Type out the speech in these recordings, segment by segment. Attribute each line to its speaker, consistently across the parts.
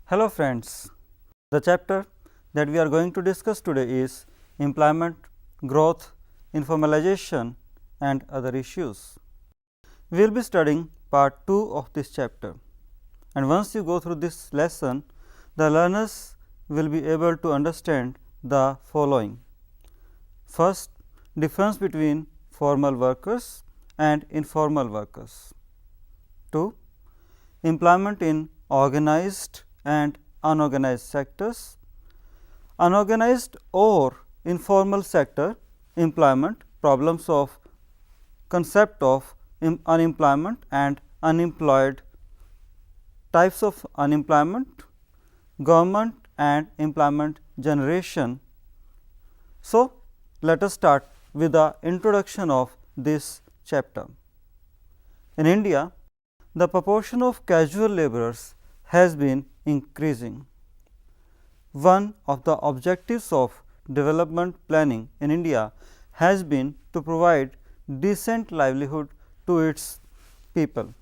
Speaker 1: Hello friends, the chapter that we are going to discuss today is employment, growth, informalization and other issues. We will be studying part 2 of this chapter, and once you go through this lesson, the learners will be able to understand the following. First, difference between formal workers and informal workers. 2. Employment in organized and unorganized sectors. Unorganized or informal sector employment, problems of concept of unemployment and unemployed, types of unemployment, government and employment generation. So, let us start with the introduction of this chapter. In India, the proportion of casual laborers has been increasing. One of the objectives of development planning in India has been to provide decent livelihood to its people.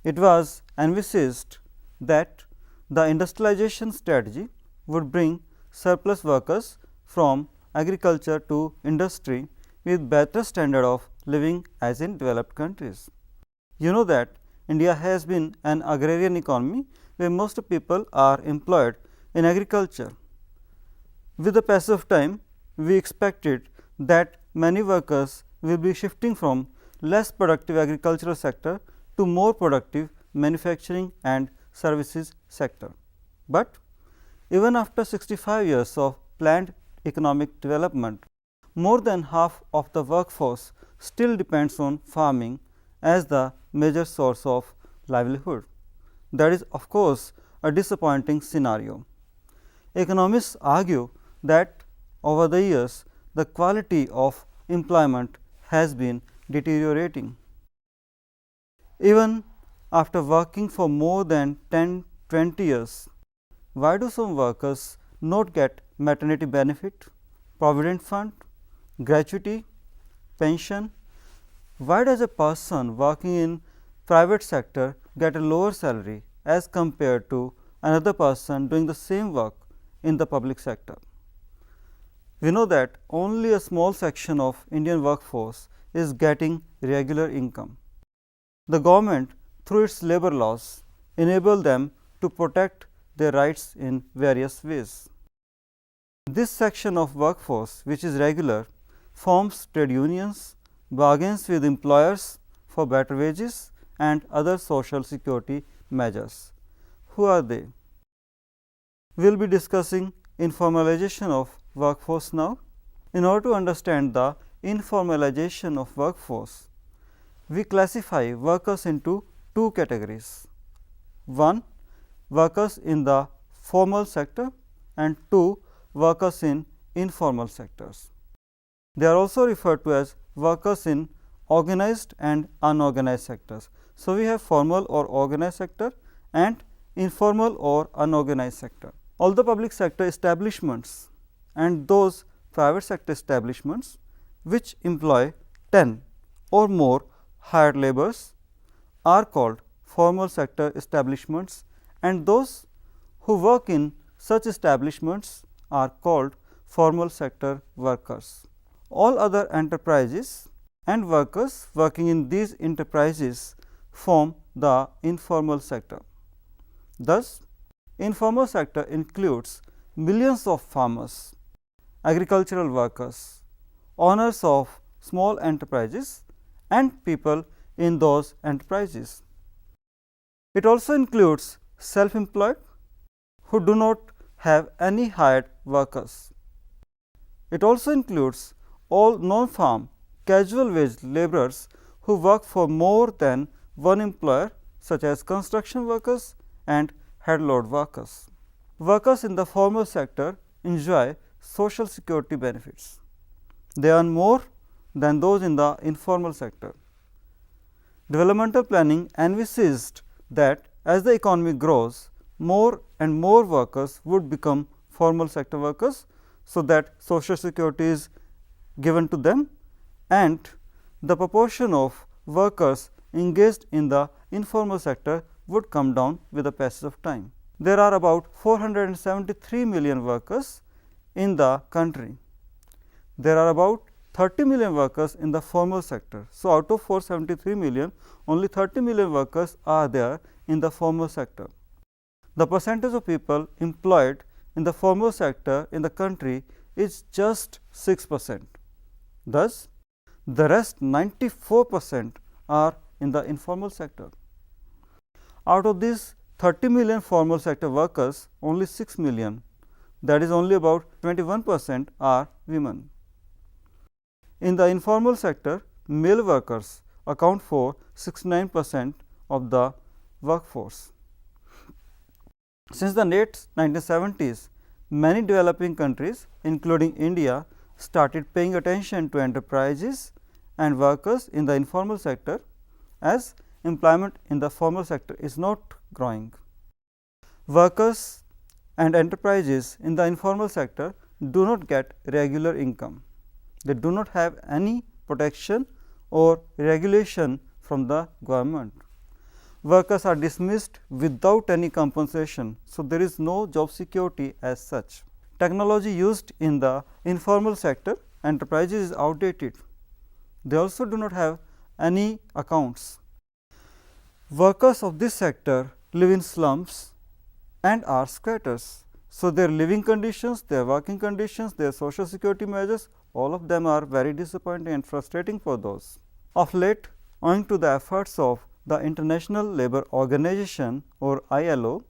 Speaker 1: It was envisaged that the industrialization strategy would bring surplus workers from agriculture to industry with better standard of living as in developed countries. You know that India has been an agrarian economy where most people are employed in agriculture. With the passage of time, we expected that many workers will be shifting from less productive agricultural sector to more productive manufacturing and services sector. But even after 65 years of planned economic development, more than half of the workforce still depends on farming as the major source of livelihood. That is of course, a disappointing scenario. Economists argue that over the years, the quality of employment has been deteriorating. Even after working for more than 10-20 years, why do some workers not get maternity benefit, provident fund, gratuity, pension? Why does a person working in private sector get a lower salary as compared to another person doing the same work in the public sector? We know that only a small section of Indian workforce is getting regular income. The government through its labor laws enable them to protect their rights in various ways. This section of workforce which is regular forms trade unions, bargains with employers for better wages and other social security measures. Who are they? We will be discussing informalization of workforce now. In order to understand the informalization of workforce, we classify workers into two categories. 1. Workers in the formal sector and 2. Workers in informal sectors. They are also referred to as workers in organized and unorganized sectors. So, we have formal or organized sector and informal or unorganized sector. All the public sector establishments and those private sector establishments which employ 10 or more hired laborers are called formal sector establishments, and those who work in such establishments are called formal sector workers. All other enterprises and workers working in these enterprises form the informal sector. Thus, informal sector includes millions of farmers, agricultural workers, owners of small enterprises and people in those enterprises. It also includes self-employed who do not have any hired workers. It also includes all non-farm casual wage laborers who work for more than one employer, such as construction workers and head load workers. Workers in the formal sector enjoy social security benefits. They earn more than those in the informal sector. Developmental planning envisaged that as the economy grows, more and more workers would become formal sector workers, so that social security is given to them and the proportion of workers engaged in the informal sector would come down with the passage of time. there are about 473 million workers in the country. There are about 30 million workers in the formal sector. So, out of 473 million, only 30 million workers are there in the formal sector. The percentage of people employed in the formal sector in the country is just 6%. Thus, the rest 94% are in the informal sector. Out of these 30 million formal sector workers, only 6 million, that is only about 21% are women. In the informal sector, male workers account for 69% of the workforce. Since the late 1970s, many developing countries including India started paying attention to enterprises and workers in the informal sector, as employment in the formal sector is not growing. Workers and enterprises in the informal sector do not get regular income. They do not have any protection or regulation from the government. Workers are dismissed without any compensation. So, there is no job security as such. Technology used in the informal sector enterprises is outdated. They also do not have any accounts. Workers of this sector live in slums and are squatters. So, their living conditions, their working conditions, their social security measures, all of them are very disappointing and frustrating for those. Of late, owing to the efforts of the International Labour Organization or ILO,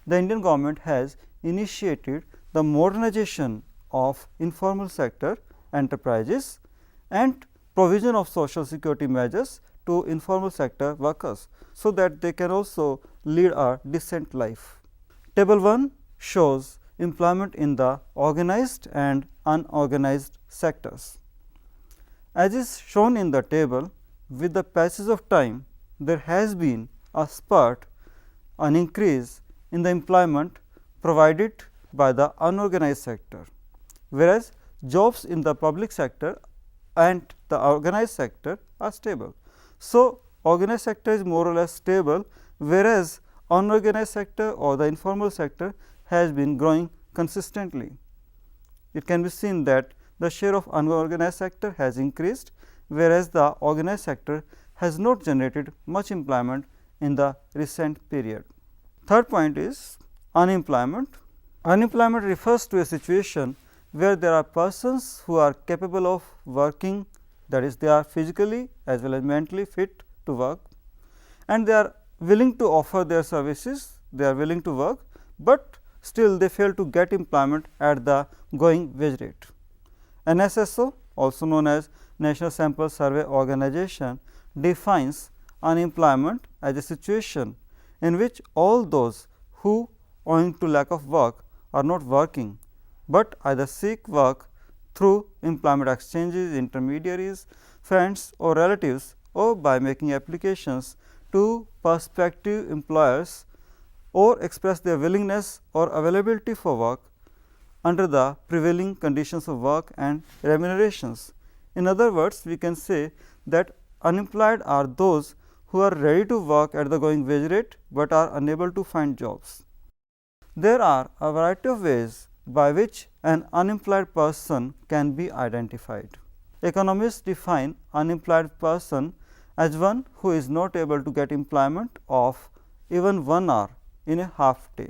Speaker 1: the Indian government has initiated the modernization of informal sector enterprises and provision of social security measures to informal sector workers, so that they can also lead a decent life. Table 1 shows employment in the organized and unorganized sectors. As is shown in the table, with the passage of time, there has been a spurt, an increase in the employment provided by the unorganized sector, whereas jobs in the public sector and the organized sector are stable. So, organized sector is more or less stable, whereas unorganized sector or the informal sector has been growing consistently. It can be seen that the share of unorganized sector has increased, whereas the organized sector has not generated much employment in the recent period. Third point is unemployment. Unemployment refers to a situation where there are persons who are capable of working, that is, they are physically as well as mentally fit to work, and they are willing to offer their services, they are willing to work, but still they fail to get employment at the going wage rate. NSSO, also known as National Sample Survey Organization, defines unemployment as a situation in which all those who, owing to lack of work, are not working, but either seek work through employment exchanges, intermediaries, friends or relatives, or by making applications to prospective employers, or express their willingness or availability for work under the prevailing conditions of work and remunerations. In other words, we can say that unemployed are those who are ready to work at the going wage rate, but are unable to find jobs. There are a variety of ways by which an unemployed person can be identified. Economists define unemployed person as one who is not able to get employment of even 1 hour in a half day.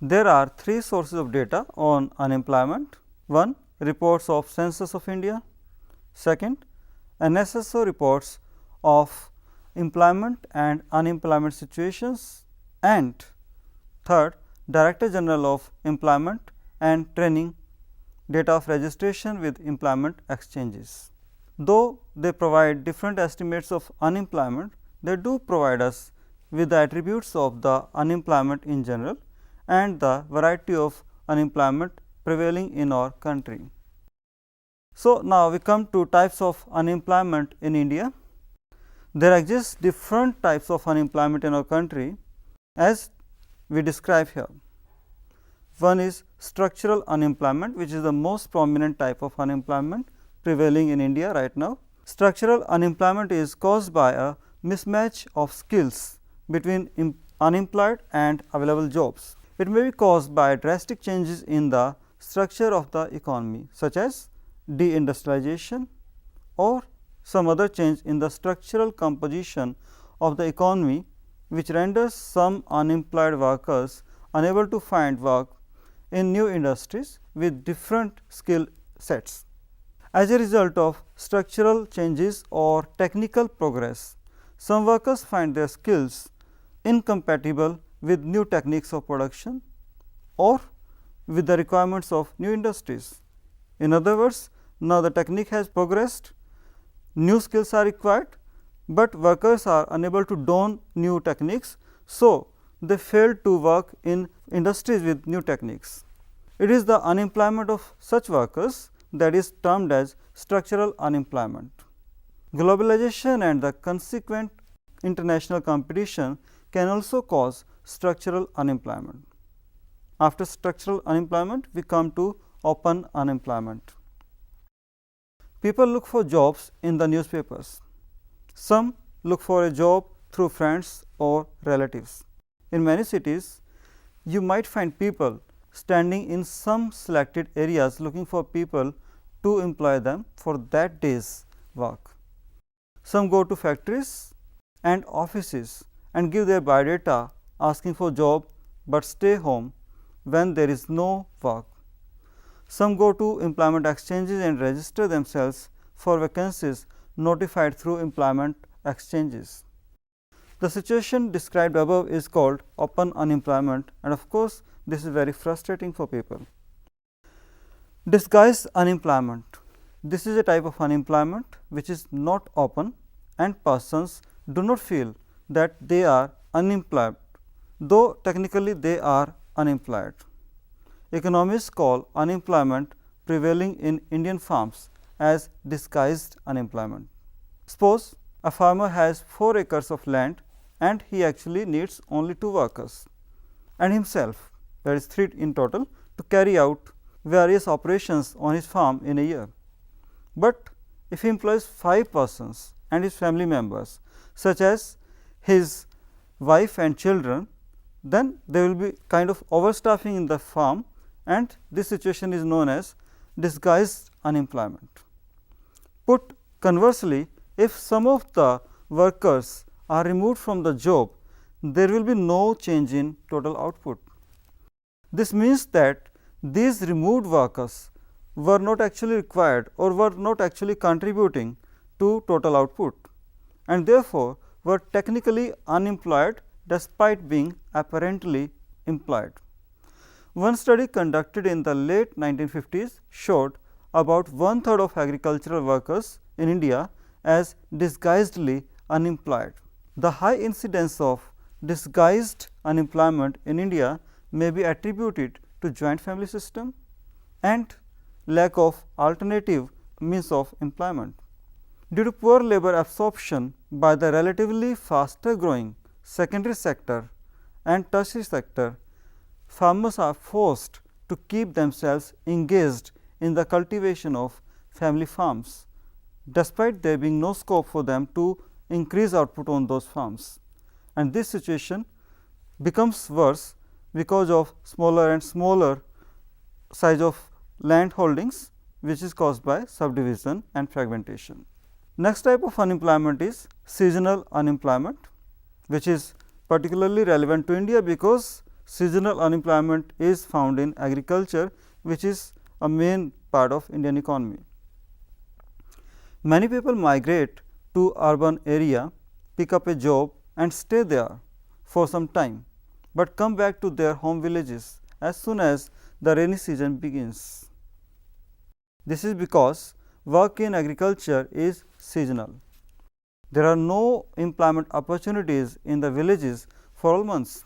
Speaker 1: There are 3 sources of data on unemployment. 1. Reports of Census of India. 2nd. NSSO reports of employment and unemployment situations, and 3rd. Director General of Employment and Training data of registration with employment exchanges. Though they provide different estimates of unemployment, they do provide us with the attributes of the unemployment in general and the variety of unemployment prevailing in our country. So, now we come to types of unemployment in India. There exist different types of unemployment in our country, as we describe here. One is structural unemployment, which is the most prominent type of unemployment prevailing in India right now. Structural unemployment is caused by a mismatch of skills between unemployed and available jobs. It may be caused by drastic changes in the structure of the economy, such as deindustrialization or some other change in the structural composition of the economy, which renders some unemployed workers unable to find work in new industries with different skill sets. As a result of structural changes or technical progress, some workers find their skills incompatible with new techniques of production or with the requirements of new industries. In other words, now the technique has progressed, new skills are required, but workers are unable to don new techniques. So, they fail to work in industries with new techniques. It is the unemployment of such workers that is termed as structural unemployment. Globalization and the consequent international competition can also cause structural unemployment. After structural unemployment, we come to open unemployment. People look for jobs in the newspapers. Some look for a job through friends or relatives. In many cities, you might find people standing in some selected areas looking for people to employ them for that day's work. Some go to factories and offices and give their biodata asking for job, but stay home when there is no work. Some go to employment exchanges and register themselves for vacancies notified through employment exchanges. The situation described above is called open unemployment, and of course, this is very frustrating for people. Disguised unemployment. This is a type of unemployment which is not open, and persons do not feel that they are unemployed, though technically they are unemployed. Economists call unemployment prevailing in Indian farms as disguised unemployment. Suppose a farmer has 4 acres of land and he actually needs only 2 workers and himself, that is 3 in total, to carry out various operations on his farm in a year. But if he employs 5 persons and his family members, such as his wife and children, then there will be kind of overstaffing in the farm, and this situation is known as disguised unemployment. Put conversely, if some of the workers are removed from the job, there will be no change in total output. This means that these removed workers were not actually required or were not actually contributing to total output, and therefore, were technically unemployed despite being apparently employed. One study conducted in the late 1950s showed about 1/3 of agricultural workers in India as disguisedly unemployed. The high incidence of disguised unemployment in India may be attributed to joint family system and lack of alternative means of employment. Due to poor labor absorption by the relatively faster growing secondary sector and tertiary sector, farmers are forced to keep themselves engaged in the cultivation of family farms, despite there being no scope for them to increase output on those farms. And this situation becomes worse because of smaller and smaller size of land holdings, which is caused by subdivision and fragmentation. Next type of unemployment is seasonal unemployment, which is particularly relevant to India because seasonal unemployment is found in agriculture, which is a main part of Indian economy. Many people migrate to urban area, pick up a job and stay there for some time, but come back to their home villages as soon as the rainy season begins. This is because work in agriculture is seasonal. There are no employment opportunities in the villages for all months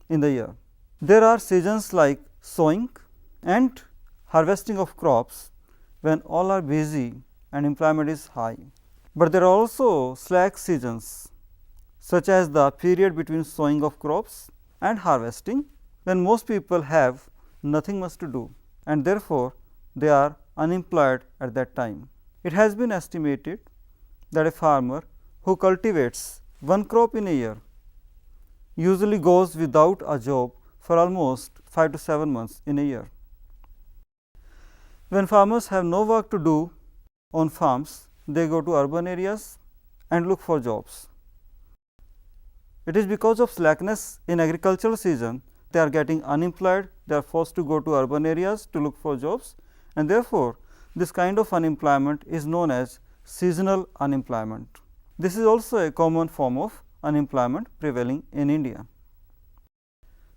Speaker 1: in the year. There are seasons like sowing and harvesting of crops when all are busy and employment is high. But there are also slack seasons, such as the period between sowing of crops and harvesting, when most people have nothing much to do, and therefore, they are unemployed at that time. It has been estimated that a farmer who cultivates 1 crop in a year usually goes without a job for almost 5 to 7 months in a year. When farmers have no work to do on farms, they go to urban areas and look for jobs. It is because of slackness in agricultural season, they are getting unemployed, they are forced to go to urban areas to look for jobs, and therefore, this kind of unemployment is known as seasonal unemployment. This is also a common form of unemployment prevailing in India.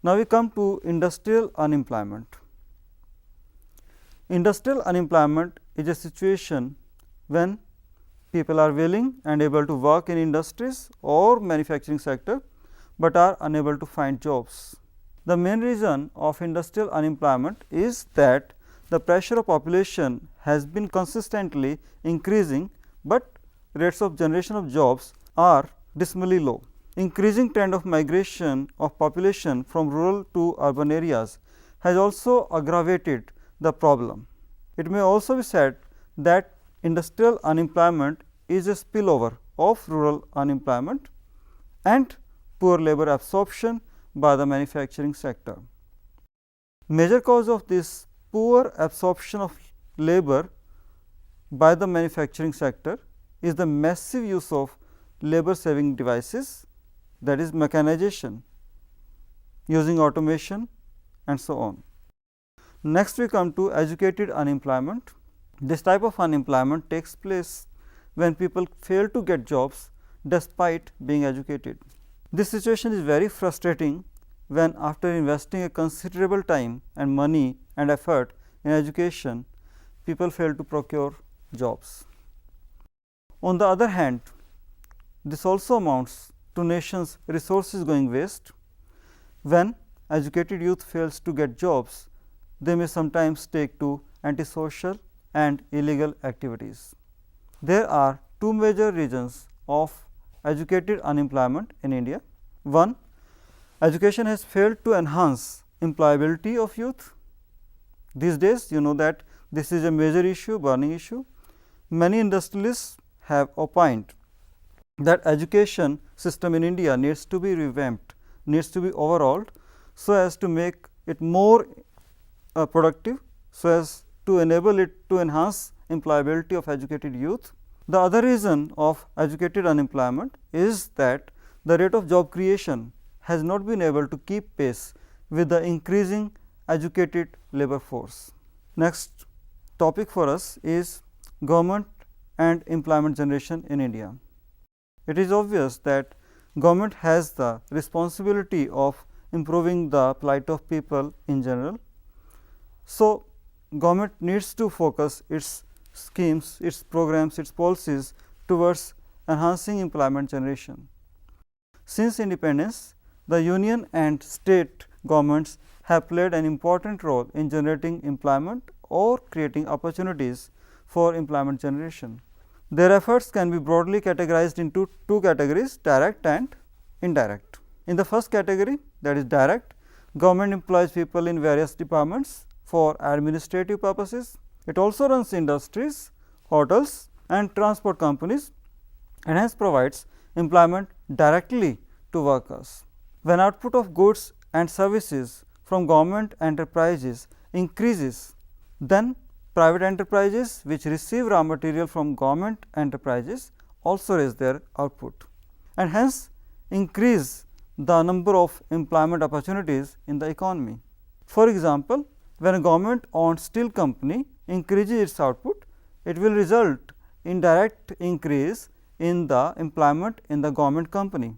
Speaker 1: Now, we come to industrial unemployment. Industrial unemployment is a situation when people are willing and able to work in industries or manufacturing sector, but are unable to find jobs. The main reason of industrial unemployment is that the pressure of population has been consistently increasing, but rates of generation of jobs are dismally low. Increasing trend of migration of population from rural to urban areas has also aggravated the problem. It may also be said that industrial unemployment is a spillover of rural unemployment and poor labor absorption by the manufacturing sector. Major cause of this poor absorption of labor by the manufacturing sector is the massive use of labor saving devices, that is mechanization, using automation and so on. Next, we come to educated unemployment. This type of unemployment takes place when people fail to get jobs despite being educated. This situation is very frustrating when, after investing a considerable time and money and effort in education, people fail to procure jobs. On the other hand, this also amounts to nation's resources going waste. When educated youth fails to get jobs, they may sometimes take to antisocial and illegal activities. There are two major reasons of educated unemployment in India. One, education has failed to enhance employability of youth. These days, you know that this is a major issue, burning issue. Many industrialists have opined that education system in India needs to be revamped, needs to be overhauled, so as to make it more productive, so as to enable it to enhance employability of educated youth. The other reason of educated unemployment is that the rate of job creation has not been able to keep pace with the increasing educated labor force. Next topic for us is government and employment generation in India. It is obvious that government has the responsibility of improving the plight of people in general. So, government needs to focus its schemes, its programs, its policies towards enhancing employment generation. Since independence, the union and state governments have played an important role in generating employment or creating opportunities for employment generation. Their efforts can be broadly categorized into two categories, direct and indirect. In the first category, that is direct, government employs people in various departments for administrative purposes. It also runs industries, hotels and transport companies, and hence provides employment directly to workers. When output of goods and services from government enterprises increases, then private enterprises which receive raw material from government enterprises also raise their output, and hence increase the number of employment opportunities in the economy. For example, when a government owned steel company increases its output, it will result in direct increase in the employment in the government company.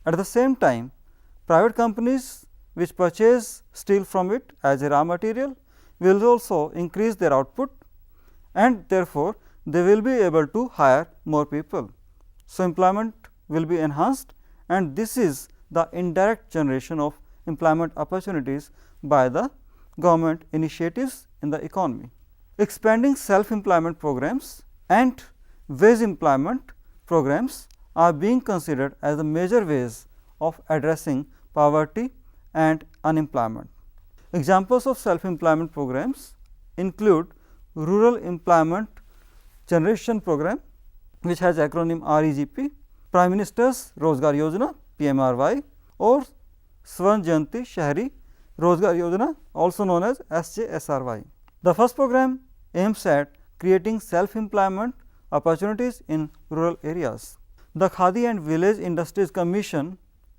Speaker 1: At the same time, private companies which purchase steel from it as a raw material will also increase their output, and therefore, they will be able to hire more people. So, employment will be enhanced, and this is the indirect generation of employment opportunities by the government initiatives in the economy. Expanding self-employment programs and wage employment programs are being considered as the major ways of addressing poverty and unemployment. Examples of self-employment programs include Rural Employment Generation Program, which has acronym REGP, Prime Minister's Rozgar Yojana PMRY, or Swan Jayanti Shahri Rozgar Yojana, also known as SJSRY. The first program aims at creating self-employment opportunities in rural areas. The Khadi and Village Industries Commission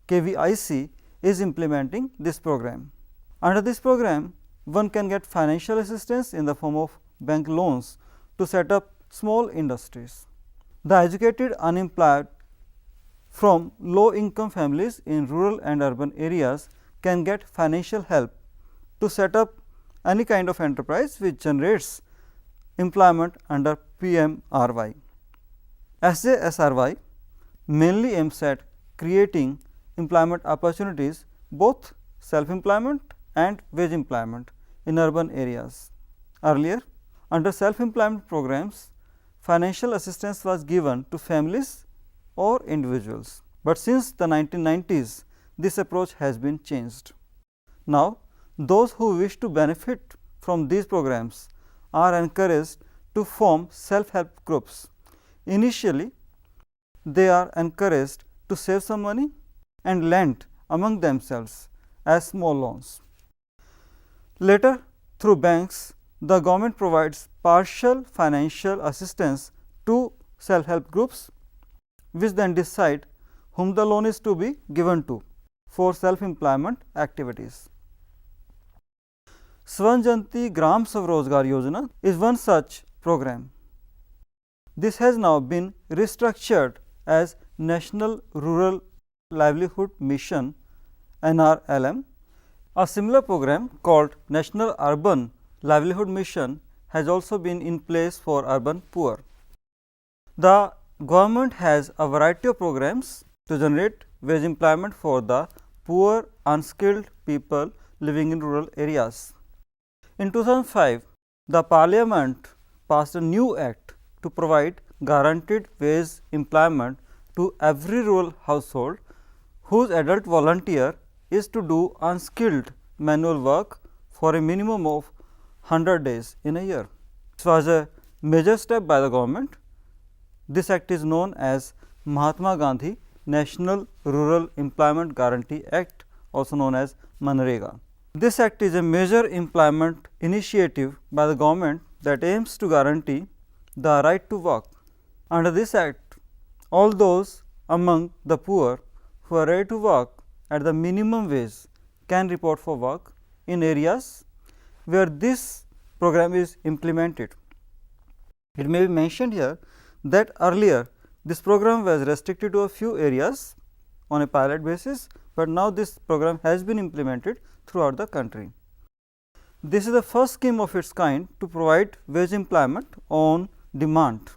Speaker 1: KVIC is implementing this program. Under this program, one can get financial assistance in the form of bank loans to set up small industries. The educated unemployed from low income families in rural and urban areas can get financial help to set up any kind of enterprise which generates employment under PMRY. SJSRY mainly aims at creating employment opportunities, both self-employment and wage employment in urban areas. Earlier, under self-employment programs, financial assistance was given to families or individuals, but since the 1990s, this approach has been changed. Now, those who wish to benefit from these programs are encouraged to form self-help groups. Initially, they are encouraged to save some money and lend among themselves as small loans. Later, through banks, the government provides partial financial assistance to self-help groups, which then decide whom the loan is to be given to for self-employment activities. Swan Jayanti Gram Swarozgar Yojana is one such program. This has now been restructured as National Rural Livelihood Mission NRLM. A similar program called National Urban Livelihood Mission has also been in place for urban poor. The government has a variety of programs to generate wage employment for the poor, unskilled people living in rural areas. In 2005, the Parliament passed a new act to provide guaranteed wage employment to every rural household whose adult volunteer is to do unskilled manual work for a minimum of 100 days in a year. This was a major step by the government. This act is known as Mahatma Gandhi National Rural Employment Guarantee Act, also known as MNREGA. This act is a major employment initiative by the government that aims to guarantee the right to work. Under this act, all those among the poor who are ready to work at the minimum wage can report for work in areas where this program is implemented. It may be mentioned here that earlier this program was restricted to a few areas on a pilot basis, but now this program has been implemented throughout the country. This is the first scheme of its kind to provide wage employment on demand,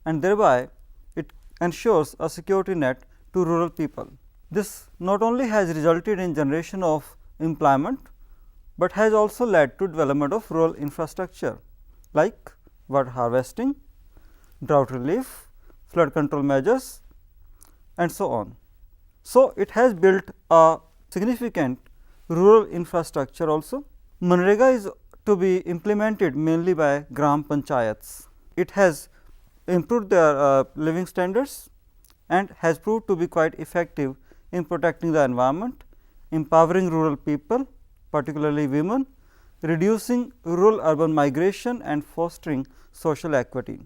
Speaker 1: and thereby it ensures a security net to rural people. This not only has resulted in generation of employment, but has also led to development of rural infrastructure like water harvesting, drought relief, flood control measures, and so on. So, it has built a significant rural infrastructure also. MNREGA is to be implemented mainly by Gram Panchayats. It has improved their living standards and has proved to be quite effective in protecting the environment, empowering rural people, particularly women, reducing rural urban migration and fostering social equity.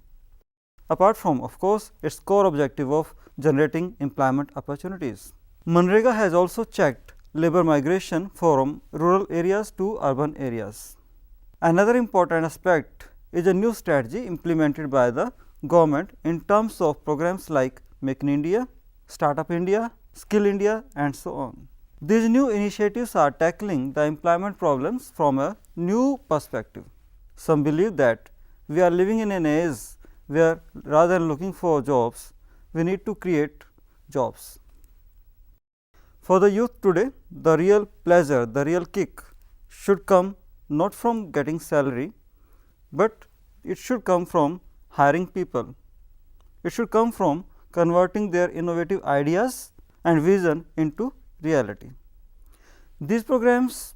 Speaker 1: Apart from, of course, its core objective of generating employment opportunities. MNREGA has also checked labor migration from rural areas to urban areas. Another important aspect is a new strategy implemented by the government in terms of programs like Make in India, Startup India, Skill India, and so on. These new initiatives are tackling the employment problems from a new perspective. Some believe that we are living in an age where rather than looking for jobs, we need to create jobs. For the youth today, the real pleasure, the real kick should come not from getting salary, but it should come from hiring people. It should come from converting their innovative ideas and vision into reality. These programs,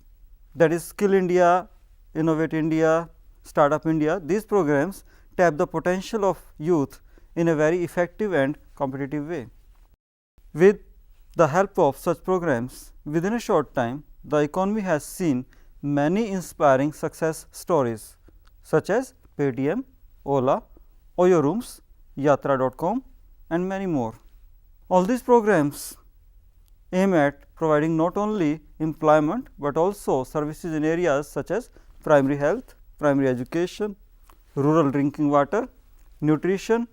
Speaker 1: that is Skill India, Innovate India, Startup India, these programs tap the potential of youth in a very effective and competitive way. With the help of such programs, within a short time, the economy has seen many inspiring success stories such as Paytm, Ola, Oyo Rooms, Yatra.com and many more. All these programs aim at providing not only employment, but also services in areas such as primary health, primary education, rural drinking water, nutrition,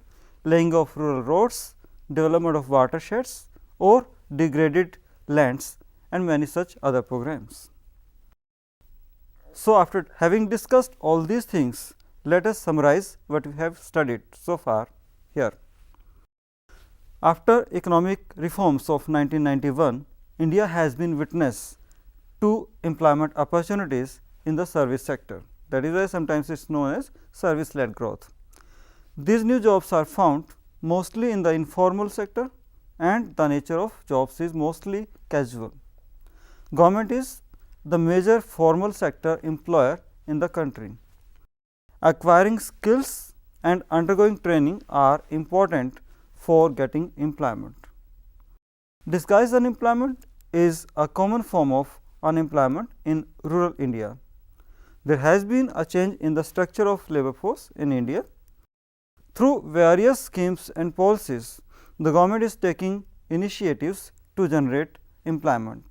Speaker 1: laying of rural roads, development of watersheds or degraded lands and many such other programs. So, after having discussed all these things, let us summarize what we have studied so far here. After economic reforms of 1991, India has been witness to employment opportunities in the service sector. That is why sometimes it is known as service led growth. These new jobs are found mostly in the informal sector and the nature of jobs is mostly casual. Government is the major formal sector employer in the country. Acquiring skills and undergoing training are important for getting employment. Disguised unemployment is a common form of unemployment in rural India. There has been a change in the structure of labor force in India. Through various schemes and policies, the government is taking initiatives to generate employment.